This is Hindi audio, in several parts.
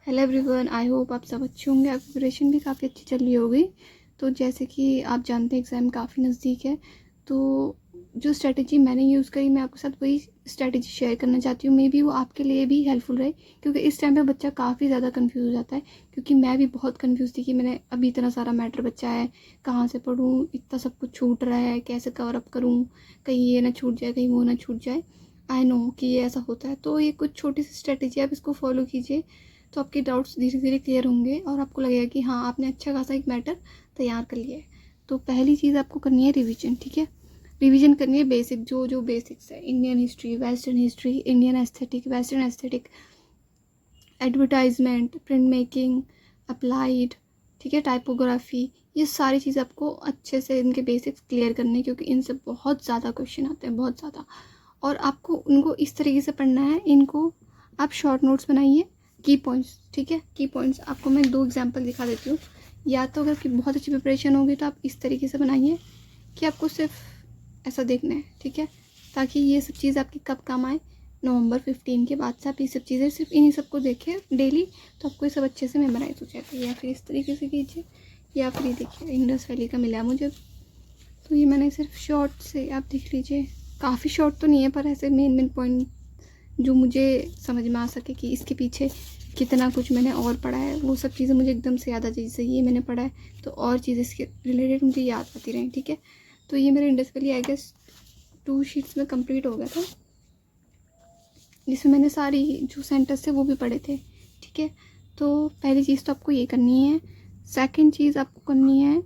हेलो एवरीवन, आई होप आप सब अच्छे होंगे। आपकी प्रिपरेशन भी काफ़ी अच्छी चल रही होगी। तो जैसे कि आप जानते हैं एग्ज़ाम काफ़ी नज़दीक है, तो जो स्ट्रैटेजी मैंने यूज़ करी मैं आपके साथ वही स्ट्रैटेजी शेयर करना चाहती हूँ। मे बी वो आपके लिए भी हेल्पफुल रहे, क्योंकि इस टाइम पे बच्चा काफ़ी ज़्यादा कंफ्यूज हो जाता है। क्योंकि मैं भी बहुत कंफ्यूज थी कि मैंने अभी इतना सारा मैटर बचा है, कहाँ से पढ़ूँ, इतना सब कुछ छूट रहा है, कैसे कवर अप करूँ, कहीं ये ना छूट जाए, कहीं वो ना छूट जाए। आई नो कि ये ऐसा होता है, तो ये कुछ छोटी सी स्ट्रैटेजी आप इसको फॉलो कीजिए, तो आपके डाउट्स धीरे धीरे क्लियर होंगे और आपको लगेगा कि हाँ, आपने अच्छा खासा एक मैटर तैयार कर लिया है। तो पहली चीज़ आपको करनी है रिवीजन। ठीक है, रिवीजन करनी है बेसिक, जो बेसिक्स है, Indian history, western history, Indian aesthetic, western aesthetic, advertisement, print making, applied, ठीक है, टाइपोग्राफी। ये सारी चीज़ आपको अच्छे से इनके बेसिक्स क्लियर करने हैं, क्योंकि इनसे बहुत ज़्यादा क्वेश्चन आते हैं, बहुत ज़्यादा। और आपको उनको इस तरीके से पढ़ना है, इनको आप शॉर्ट नोट्स बनाइए, की पॉइंट्स। ठीक है, की पॉइंट्स आपको मैं 2 एग्जांपल दिखा देती हूँ। या तो अगर बहुत अच्छी प्रिपरेशन होगी तो आप इस तरीके से बनाइए कि आपको सिर्फ ऐसा देखना है। ठीक है, ताकि ये सब चीज़ आपकी कब काम आए, नवंबर 15 के बाद से आप ये सब चीज़ें सिर्फ इन्हीं सबको देखें डेली, तो आपको ये सब अच्छे से मेमोराइज हो जाएगा। या फिर इस तरीके से कीजिए, या फिर ये देखिए इंडस वैली का मिला मुझे, तो ये मैंने सिर्फ शॉर्ट से आप देख लीजिए। काफ़ी शॉर्ट तो नहीं है, पर ऐसे मेन पॉइंट जो मुझे समझ में आ सके कि इसके पीछे कितना कुछ मैंने और पढ़ा है, वो सब चीज़ें मुझे एकदम से याद आ जाए। जैसे ये मैंने पढ़ा है तो और चीज़ें इसके रिलेटेड मुझे याद आती रहीं। ठीक है, तो ये मेरे Indus valley I guess 2 sheets में कंप्लीट हो गया था, जिसमें मैंने सारी जो सेंटेंस थे वो भी पढ़े थे। ठीक है, तो पहली चीज़ तो आपको ये करनी है। सेकंड चीज़ आपको करनी है,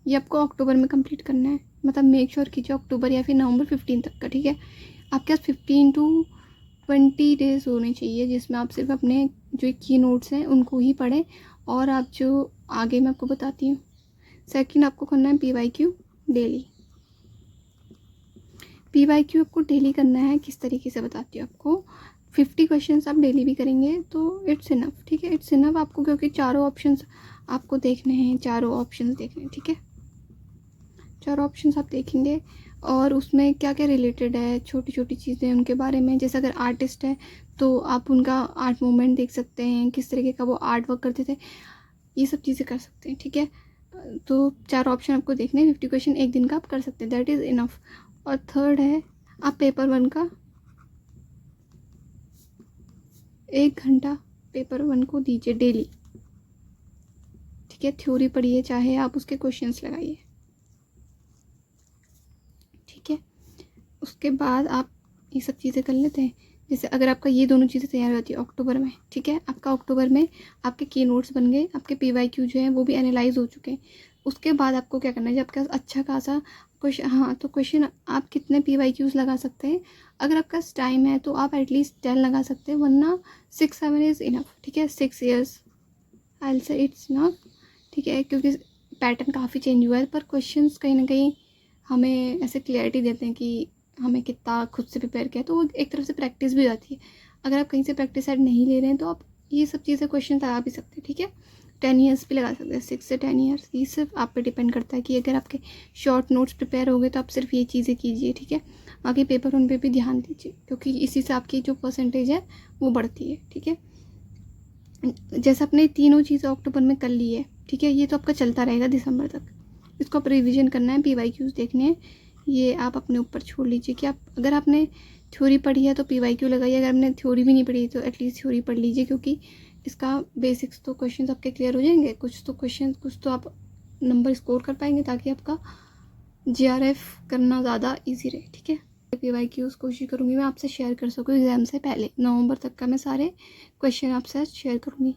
ये आपको अक्टूबर में कंप्लीट करना है, मतलब मेक श्योर कीजिए अक्टूबर या फिर नवंबर 15 तक का। ठीक है, आपके पास 15 टू 20 डेज़ होने चाहिए, जिसमें आप सिर्फ अपने जो की नोट्स हैं उनको ही पढ़ें, और आप जो आगे मैं आपको बताती हूँ। सेकंड आपको करना है PYQ डेली। PYQ आपको डेली करना है, किस तरीके से बताती हूँ आपको। 50 क्वेश्चंस आप डेली भी करेंगे तो इट्स इनफ। ठीक है, इट्स इनफ आपको, क्योंकि चारों ऑप्शंस आपको देखने हैं, चारों ऑप्शंस देखने हैं। ठीक है, चारों ऑप्शंस आप देखेंगे और उसमें क्या क्या रिलेटेड है, छोटी छोटी चीज़ें उनके बारे में। जैसे अगर आर्टिस्ट है तो आप उनका आर्ट मूवमेंट देख सकते हैं, किस तरीके का वो आर्ट वर्क करते थे, ये सब चीज़ें कर सकते हैं। ठीक है, तो 4 ऑप्शन आपको देखने हैं। 50 क्वेश्चन एक दिन का आप कर सकते हैं, दैट इज़ इनफ। और थर्ड है, आप पेपर 1 का 1 घंटा पेपर 1 को दीजिए डेली। ठीक है, थ्योरी पढ़िए, चाहे आप उसके क्वेश्चंस लगाइए। ठीक है, उसके बाद आप ये सब चीज़ें कर लेते हैं। जैसे अगर आपका ये दोनों चीज़ें तैयार हो जाती है अक्टूबर में, ठीक है, आपका अक्टूबर में आपके की नोट्स बन गए, आपके PYQ जो हैं वो भी एनालाइज हो चुके हैं। उसके बाद आपको क्या करना है, जब आपके पास अच्छा खासा क्वेश्चन, हाँ, तो क्वेश्चन आप कितने PYQs लगा सकते हैं, अगर आपका टाइम है तो आप एटलीस्ट 10 लगा सकते हैं, वरना 6-7 इज़ इनफ। ठीक है, 6 years I will say it's enough. ठीक है, क्योंकि पैटर्न काफ़ी चेंज हुआ है, पर क्वेश्चंस कहीं ना कहीं हमें ऐसे क्लैरिटी देते हैं कि हमें कितना खुद से प्रिपेयर किया, तो वो एक तरफ से प्रैक्टिस भी हो जाती है। अगर आप कहीं से प्रैक्टिस ऐड नहीं ले रहे हैं तो आप ये सब चीज़ें क्वेश्चन लगा भी सकते हैं। ठीक है, 10 ईयर्स भी लगा सकते हैं, 6 से 10 ईयर्स। ये सिर्फ आप पे डिपेंड करता है कि अगर आपके शॉर्ट नोट्स प्रिपेयर हो गए तो आप सिर्फ ये चीज़ें कीजिए। ठीक है, बाकी पेपर 1 पे भी ध्यान दीजिए, क्योंकि इसी से आपकी जो परसेंटेज है वो बढ़ती है। ठीक है, जैसे आपने तीनों चीज़ें अक्टूबर में कर ली है, ठीक है, ये तो आपका चलता रहेगा दिसंबर तक। इसको आप रिवीजन करना है, PYQs देखने हैं, ये आप अपने ऊपर छोड़ लीजिए कि आप, अगर आपने थ्योरी पढ़ी है तो PYQ लगाइए, अगर आपने थ्योरी भी नहीं पढ़ी तो एटलीस्ट थ्योरी पढ़ लीजिए, क्योंकि इसका बेसिक्स तो क्वेश्चन आपके क्लियर हो जाएंगे। कुछ तो आप नंबर स्कोर कर पाएंगे, ताकि आपका GRF करना ज़्यादा ईजी रहे। ठीक है, PYQs कोशिश करूँगी मैं आपसे शेयर कर सकूँ एग्ज़ाम से पहले, नवंबर तक का मैं सारे क्वेश्चन आपसे शेयर करूँगी।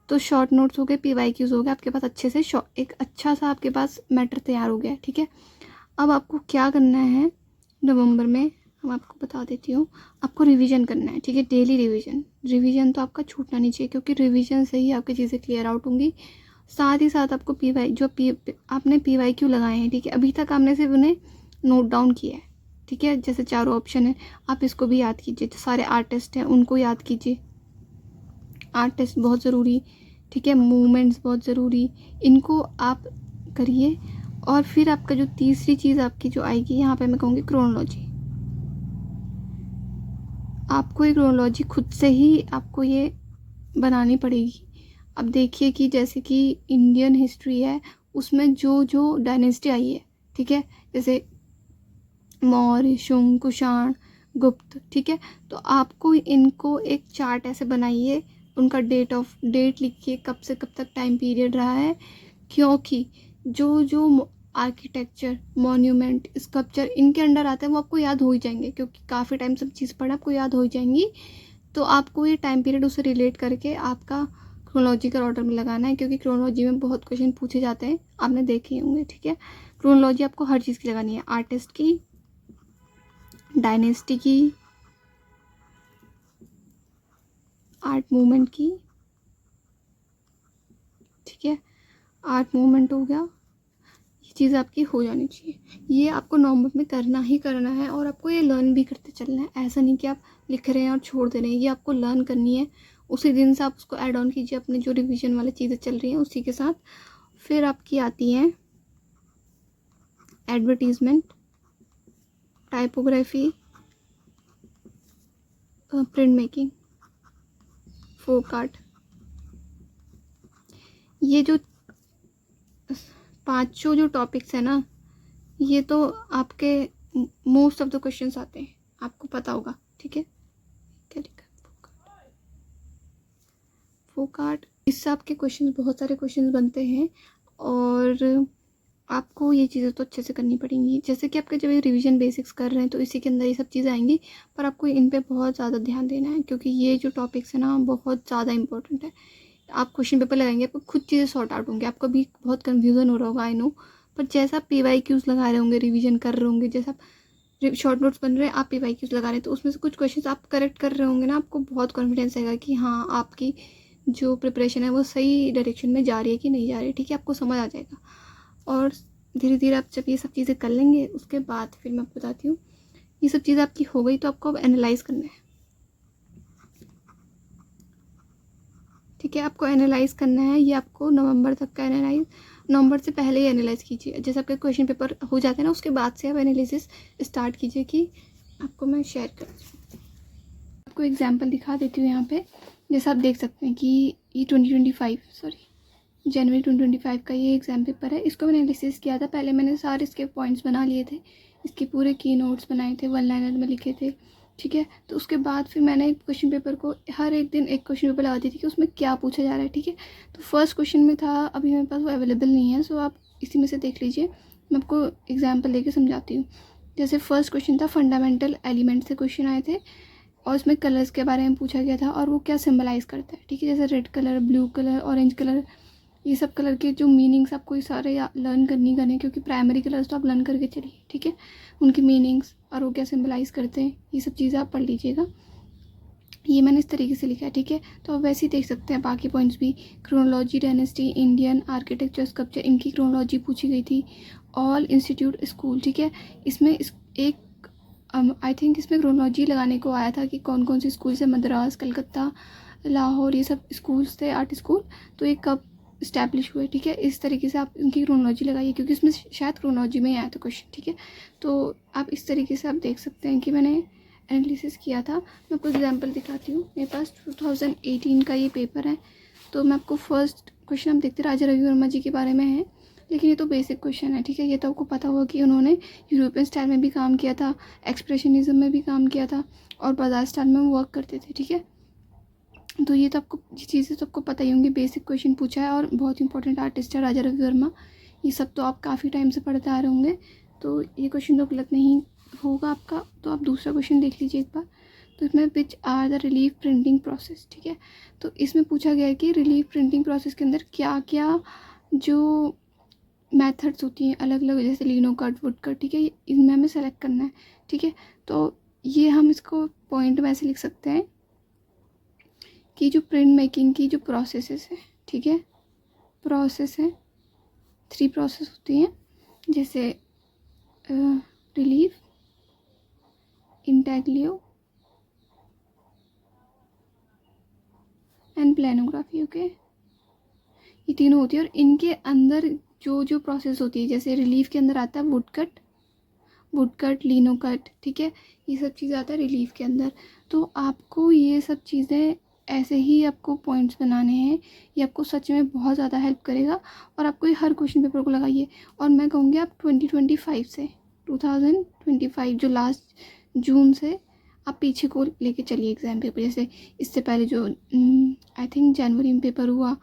तो शॉर्ट नोट्स हो गए, PYQs हो गए, आपके पास अच्छे से एक अच्छा सा आपके पास मैटर तैयार हो गया। ठीक है, अब आपको क्या करना है, नवंबर में हम आपको बता देती हूँ, आपको रिवीजन करना है। ठीक है, डेली रिवीजन तो आपका छूटना नहीं चाहिए, क्योंकि रिवीजन से ही आपकी चीज़ें क्लियर आउट होंगी। साथ ही साथ आपको आपने PYQ लगाए हैं, ठीक है, अभी तक आपने सिर्फ उन्हें नोट डाउन किया है। ठीक है, जैसे चारों ऑप्शन है, आप इसको भी याद कीजिए। जो सारे आर्टिस्ट हैं उनको याद कीजिए, आर्टिस्ट बहुत ज़रूरी। ठीक है, मूवमेंट्स बहुत ज़रूरी, इनको आप करिए। और फिर आपका जो तीसरी चीज़ आपकी जो आएगी, यहाँ पे मैं कहूँगी क्रोनोलॉजी। आपको ये क्रोनोलॉजी खुद से ही आपको ये बनानी पड़ेगी। अब देखिए कि जैसे कि इंडियन हिस्ट्री है, उसमें जो जो डायनेस्टी आई है, ठीक है, जैसे मौर्य, शुंग, कुषाण, गुप्त, ठीक है, तो आपको इनको एक चार्ट ऐसे बनाइए, उनका डेट लिखिए, कब से कब तक टाइम पीरियड रहा है, क्योंकि जो जो आर्किटेक्चर, मॉन्यूमेंट, स्कल्पचर इनके अंडर आते हैं वो आपको याद हो ही जाएंगे, क्योंकि काफ़ी टाइम सब चीज़ पढ़ा, आपको याद हो ही जाएंगी। तो आपको ये टाइम पीरियड उससे रिलेट करके आपका क्रोनोलॉजिकल ऑर्डर में लगाना है, क्योंकि क्रोनोलॉजी में बहुत क्वेश्चन पूछे जाते हैं, आपने देखे ही होंगे, ठीक है। क्रोनोलॉजी आपको हर चीज़ की लगानी है, आर्टिस्ट की, डायनेस्टी की, आर्ट मूवमेंट की, ठीक है, आर्ट मूवमेंट हो गया, ये चीज़ आपकी हो जानी चाहिए। ये आपको नवंबर में करना ही करना है, और आपको ये लर्न भी करते चलना है। ऐसा नहीं कि आप लिख रहे हैं और छोड़ दे रहे हैं, ये आपको लर्न करनी है। उसी दिन से आप उसको ऐड ऑन कीजिए अपने जो रिवीजन वाली चीज़ें चल रही हैं उसी के साथ। फिर आपकी आती हैं advertisement, typography, print making, folk art. ये जो पांचों जो टॉपिक्स है ना, ये तो आपके मोस्ट ऑफ द क्वेश्चंस आते हैं, आपको पता होगा, ठीक है। क्या लिखा है? फोक आर्ट, इससे आपके क्वेश्चंस, बहुत सारे क्वेश्चंस बनते हैं, और आपको ये चीज़ें तो अच्छे से करनी पड़ेंगी। जैसे कि आपके जब ये रिवीजन बेसिक्स कर रहे हैं तो इसी के अंदर ये सब चीज़ें आएंगी, पर आपको इन पे बहुत ज़्यादा ध्यान देना है, क्योंकि ये जो टॉपिक्स है ना बहुत ज़्यादा इंपॉर्टेंट है। आप क्वेश्चन पेपर लगाएंगे, आपको खुद चीज़ें सॉर्ट आउट होंगे, आपको भी बहुत कन्फ्यूज़न हो रहा होगा, आई नो, पर जैसा आप PYQs लगा रहे होंगे, रिविजन कर रहे होंगे, जैसा आप शॉर्ट नोट्स बन रहे हैं, आप PYQs लगा रहे हैं, तो उसमें से कुछ क्वेश्चन आप करेक्ट कर रहे होंगे ना, आपको बहुत कॉन्फिडेंस आएगा कि हाँ आपकी जो प्रिपरेशन है वो सही डायरेक्शन में जा रही है कि नहीं जा रही है, ठीक है, आपको समझ आ जाएगा। और धीरे धीरे आप जब ये सब चीज़ें कर लेंगे, उसके बाद फिर मैं आपको बताती हूँ, ये सब चीज़ें आपकी हो गई तो आपको अब एनालाइज करना है, ठीक है, आपको एनालाइज करना है। ये आपको नवंबर तक का एनालाइज, नवंबर से पहले ही एनालाइज कीजिए, जैसे आपके क्वेश्चन पेपर हो जाते हैं ना उसके बाद से आप एनालिसिस स्टार्ट कीजिए। कि आपको मैं शेयर कर आपको एग्जांपल दिखा देती हूँ यहाँ पे, जैसे आप देख सकते हैं कि ये 2025 जनवरी 2025 का ये एग्जाम पेपर है। इसको मैंने एनालिसिस किया था, पहले मैंने सारे इसके पॉइंट्स बना लिए थे, इसके पूरे की नोट्स बनाए थे, वन लाइनर में लिखे थे, ठीक है। तो उसके बाद फिर मैंने क्वेश्चन पेपर को हर एक दिन एक क्वेश्चन पेपर लगाती थी कि उसमें क्या पूछा जा रहा है, ठीक है। तो फर्स्ट क्वेश्चन में था, अभी मेरे पास वो अवेलेबल नहीं है, सो आप इसी में से देख लीजिए, मैं आपको एग्जाम्पल लेके समझाती हूँ। जैसे फर्स्ट क्वेश्चन था, फंडामेंटल एलिमेंट से क्वेश्चन आए थे, और उसमें कलर्स के बारे में पूछा गया था और वो क्या सिम्बलाइज़ करता है, ठीक है। जैसे red colour, blue colour, orange colour, ये सब कलर के जो मीनिंग्स आपको ये सारे लर्न करने, क्योंकि प्राइमरी कलर्स तो आप लर्न करके चलिए, ठीक है, उनकी मीनिंग्स और वो क्या सिम्बलाइज़ करते हैं, ये सब चीज़ें आप पढ़ लीजिएगा। ये मैंने इस तरीके से लिखा है, ठीक है। तो आप वैसे ही देख सकते हैं बाकी पॉइंट्स भी, chronology, dynasty, Indian architecture, sculpture, इनकी क्रोनोलॉजी पूछी गई थी। ऑल इंस्टीट्यूट, स्कूल, ठीक है। इसमें एक आई थिंक इसमें क्रोनोलॉजी लगाने को आया था कि कौन कौन से स्कूल से, मद्रास, कलकत्ता, लाहौर, ये सब स्कूल्स थे, आर्ट स्कूल, तो ये कब इस्टेब्लिश हुए, ठीक है। इस तरीके से आप इनकी क्रोनोलॉजी लगाइए, क्योंकि इसमें शायद क्रोनोलॉजी में ही आया था क्वेश्चन, ठीक है। तो आप इस तरीके से आप देख सकते हैं कि मैंने एनालिसिस किया था। मैं आपको एग्जांपल दिखाती हूँ, मेरे पास 2018 का ये पेपर है। तो मैं आपको फर्स्ट क्वेश्चन, हम देखते राजा रवि वर्मा जी के बारे में है, लेकिन ये तो बेसिक क्वेश्चन है, ठीक है। ये तो आपको पता होगा कि उन्होंने यूरोपियन स्टाइल में भी काम किया था, एक्सप्रेशनिज्म में भी काम किया था, और बाजार स्टाइल में वर्क करते थे, ठीक है। तो ये तो आपको, ये चीज़ें तो आपको पता ही होंगी, बेसिक क्वेश्चन पूछा है, और बहुत इंपॉर्टेंट आर्टिस्ट है राजा रवि वर्मा। ये सब तो आप काफ़ी टाइम से पढ़ते आ रहे होंगे, तो ये क्वेश्चन तो गलत नहीं होगा आपका। तो आप दूसरा क्वेश्चन देख लीजिए एक बार। तो इसमें which are the relief printing process, ठीक है। तो इसमें पूछा गया है कि रिलीफ प्रिंटिंग प्रोसेस के अंदर क्या क्या जो मेथड्स होती हैं अलग अलग, जैसे लिनो कट, वुड कट, ठीक है, इनमें हमें सेलेक्ट करना है, ठीक है। तो ये हम इसको पॉइंट में ऐसे लिख सकते हैं कि जो प्रिंट मेकिंग की जो प्रोसेसेस है, ठीक है, प्रोसेस है, 3 प्रोसेस होती हैं, जैसे relief, intaglio and planography, okay. ये तीनों होती है, और इनके अंदर जो जो प्रोसेस होती है, जैसे रिलीफ के अंदर आता है वुड कट, लिनो कट, ठीक है, ये सब चीज़ें आता है रिलीफ के अंदर। तो आपको ये सब चीज़ें ऐसे ही आपको पॉइंट्स बनाने हैं। ये आपको सच में बहुत ज़्यादा हेल्प करेगा और आपको ये हर क्वेश्चन पेपर को लगाइए। और मैं कहूँगी आप 2025 जो लास्ट जून से आप पीछे को लेके चलिए एग्ज़ाम पेपर। जैसे इससे पहले जो आई थिंक जनवरी में पेपर हुआ,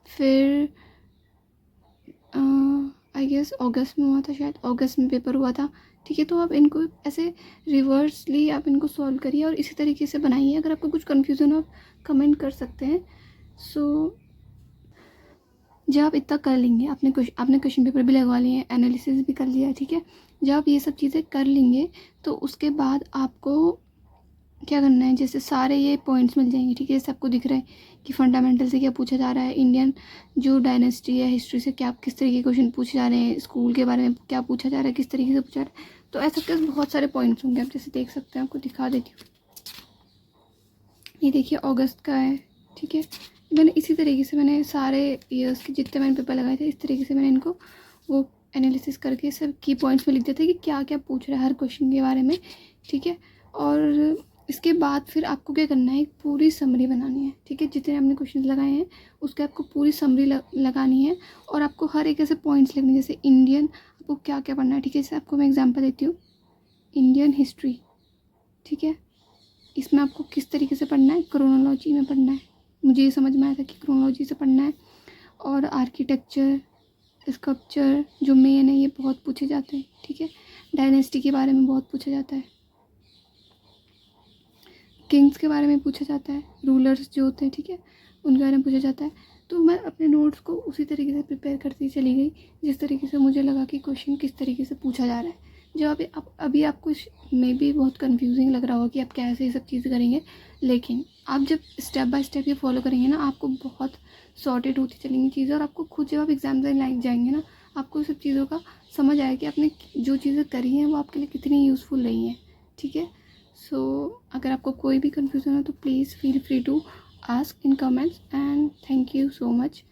फिर आई गेस अगस्त में हुआ था, शायद अगस्त में पेपर हुआ था। ठीक है, तो आप इनको ऐसे रिवर्सली आप इनको सॉल्व करिए और इसी तरीके से बनाइए। अगर आपको कुछ कन्फ्यूज़न हो आप कमेंट कर सकते हैं। सो जब आप इतना कर लेंगे, आपने क्वेश्चन पेपर भी लगवा लिए, एनालिसिस भी कर लिया, ठीक है। जब आप ये सब चीज़ें कर लेंगे तो उसके बाद आपको क्या करना है, जैसे सारे ये पॉइंट्स मिल जाएंगे, ठीक है। जैसे आपको दिख रहा है कि फंडामेंटल से क्या पूछा जा रहा है, इंडियन जो डायनेस्टी है हिस्ट्री से क्या किस तरीके के क्वेश्चन पूछे जा रहे हैं, स्कूल के बारे में क्या पूछा जा रहा है, किस तरीके से पूछा जा रहा है। तो ऐसा करके बहुत सारे पॉइंट्स होंगे, आप जैसे देख सकते हैं, आपको दिखा देती हूँ। ये देखिए अगस्त का है, ठीक है। मैंने इसी तरीके से मैंने सारे ईयर्स के जितने मैंने पेपर लगाए थे इस तरीके से मैंने इनको वो एनालिसिस करके सब की पॉइंट्स में लिख देते कि क्या क्या पूछ रहा है हर क्वेश्चन के बारे में, ठीक है। और इसके बाद फिर आपको क्या करना है, एक पूरी समरी बनानी है, ठीक है। जितने आपने क्वेश्चन लगाए हैं उसके आपको पूरी समरी लगानी है और आपको हर एक ऐसे पॉइंट्स लिखने, जैसे इंडियन आपको क्या क्या पढ़ना है, ठीक है। जैसे आपको मैं एग्जांपल देती हूँ, इंडियन हिस्ट्री, ठीक है। इसमें आपको किस तरीके से पढ़ना है, क्रोनोलॉजी में पढ़ना है। मुझे ये समझ में आया था कि क्रोनोलॉजी से पढ़ना है। और आर्किटेक्चर, स्कल्पचर जो मेन है ये बहुत पूछे जाते हैं, ठीक है। डायनेस्टी के बारे में बहुत पूछा जाता है, किंग्स के बारे में पूछा जाता है, रूलर्स जो होते हैं, ठीक है, उनके बारे में पूछा जाता है। तो मैं अपने नोट्स को उसी तरीके से प्रिपेयर करती चली गई जिस तरीके से मुझे लगा कि क्वेश्चन किस तरीके से पूछा जा रहा है। जब अभी आपको मे भी बहुत कंफ्यूजिंग लग रहा होगा कि आप कैसे ये सब चीज़ें करेंगे, लेकिन आप जब स्टेप बाय स्टेप ये फॉलो करेंगे ना, आपको बहुत सॉर्टेड होती चलेंगी चीज़ें और आपको खुद जब आप एग्जाम देने लाइक जाएंगे ना, आपको सब चीज़ों का समझ आएगा कि आपने जो चीज़ें करी हैं वो आपके लिए कितनी यूज़फुल रही हैं, ठीक है। सो अगर आपको कोई भी कन्फ्यूज़न हो तो please feel free to ask in comments and thank you so much.